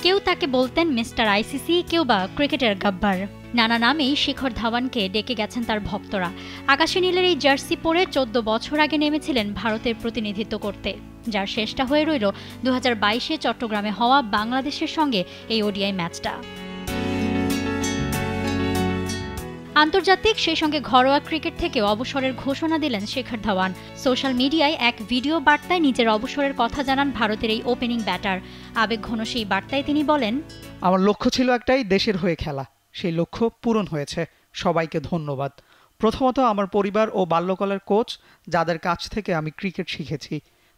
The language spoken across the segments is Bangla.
কেউ তাকে বলতেন মিস্টার আইসিসি, কেউ বা ক্রিকেটের গব্বর। নানা নামেই শিখর ধাওয়ানকে ডেকে গেছেন তার ভক্তরা। আকাশী নীলের এই জার্সি পরে 14 বছর আগে নেমেছিলেন ভারতের প্রতিনিধিত্ব করতে, যার শেষটা হয়ে রইল 2022-এ চট্টগ্রামে হওয়া বাংলাদেশের সঙ্গে এই ওডিআই ম্যাচটা। আন্তর্জাতিক সেই সঙ্গে ঘরোয়া ক্রিকেট থেকেও অবসরের ঘোষণা দিলেন শিখর ধাওয়ান। সোশ্যাল মিডিয়ায় এক ভিডিও বার্তায় নিজের অবসরের কথা জানান ভারতের এই ওপেনিং ব্যাটার। আবেগঘন সেই বার্তায় তিনি বলেন, আমার লক্ষ্য ছিল একটাই, দেশের হয়ে খেলা। সেই লক্ষ্য পূরণ হয়েছে। সবাইকে ধন্যবাদ। প্রথমত আমার পরিবার ও বাল্যকালের কোচ, যাদের কাছ থেকে আমি ক্রিকেট শিখেছি।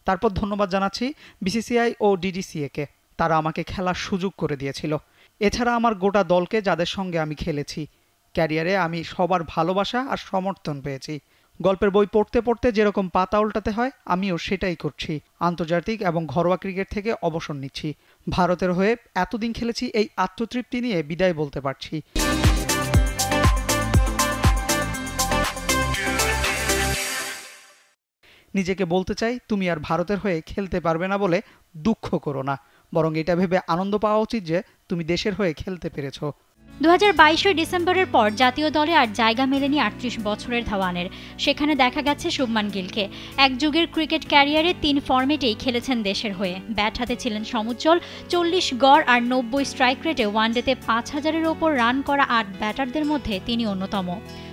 তারপর ধন্যবাদ জানাচ্ছি বিসিসিআই ও ডিডিসিএ-কে। তারা আমাকে খেলার সুযোগ করে দিয়েছিল। এছাড়া আমার গোটা দলকে, যাদের সঙ্গে আমি খেলেছি। ক্যারিয়ারে আমি সবার ভালোবাসা আর সমর্থন পেয়েছি। গল্পের বই পড়তে পড়তে যেরকম পাতা উল্টাতে হয়, আমিও সেটাই করছি। আন্তর্জাতিক এবং ঘরোয়া ক্রিকেট থেকে অবসর নিচ্ছি। ভারতের হয়ে এতদিন খেলেছি, এই আত্মতৃপ্তি নিয়ে বিদায় বলতে পারছি। নিজেকে বলতে চাই, তুমি আর ভারতের হয়ে খেলতে পারবে না বলে দুঃখ করো না, বরং এটা ভেবে আনন্দ পাওয়া উচিত যে তুমি দেশের হয়ে খেলতে পেরেছো। 2022-এর ডিসেম্বরের পর জাতীয় দলে আর জায়গা মেলেনি 38 বছরের ধাওয়ানের। সেখানে দেখা গেছে শুভমান গিলকে। এক যুগের ক্রিকেট ক্যারিয়ারে 3 ফরম্যাটেই খেলেছেন দেশের হয়ে। ব্যাট হাতে ছিলেন সমুজ্জ্বল। 40 গড় আর 90 স্ট্রাইক রেটে ওয়ানডেতে 5000-এর ওপর রান করা 8 ব্যাটারদের মধ্যে তিনি অন্যতম।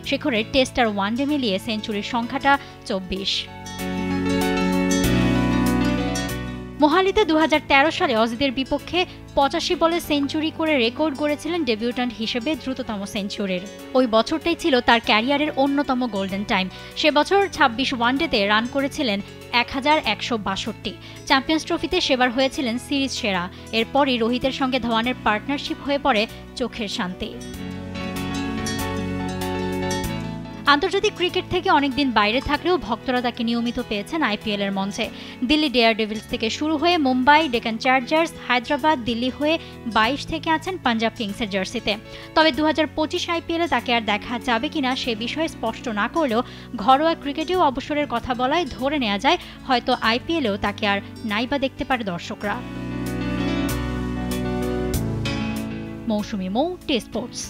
শেখরের টেস্ট আর ওয়ানডে মিলিয়ে সেঞ্চুরির সংখ্যাটা 24। মোহালিতে 2013 সালে অজিদের বিপক্ষে 85 বলে সেঞ্চুরি করে রেকর্ড গড়েছিলেন ডেবিউট্যান্ট হিসেবে দ্রুততম সেঞ্চুরির। ওই বছরটাই ছিল তার ক্যারিয়ারের অন্যতম গোল্ডেন টাইম। সে বছর 26 ওয়ানডেতে রান করেছিলেন 1162। চ্যাম্পিয়ন্স ট্রফিতে সেবার হয়েছিলেন সিরিজ সেরা। এরপরই রোহিতের সঙ্গে ধাওয়ানের পার্টনারশিপ হয়ে পড়ে চোখের শান্তি। আন্তর্জাতিক ক্রিকেট থেকে অনেকদিন বাইরে থাকলেও ভক্তরা তাকে নিয়মিত পেয়েছেন আইপিএলের মঞ্চে। দিল্লি ডেয়ারডেভিলস থেকে শুরু হয়ে মুম্বাই, ডেকান চার্জার্স, হায়দ্রাবাদ, দিল্লি হয়ে 22 থেকে আছেন পাঞ্জাব কিংসের জার্সিতে। তবে 2025 আইপিএলে তাকে আর দেখা যাবে কিনা সে বিষয়ে স্পষ্ট না করলেও ঘরোয়া ক্রিকেটেও অবসরের কথা বলায় ধরে নেওয়া যায় হয়তো আইপিএলেও তাকে আর নাইবা দেখতে পারে দর্শকরা। মৌসুমী মৌ, T Sports.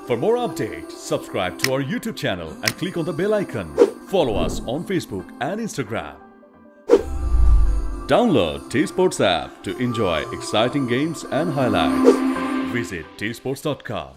For more updates, subscribe to our YouTube channel and click on the bell icon. Follow us on Facebook and Instagram. Download T Sports app to enjoy exciting games and highlights. Visit tsports.com.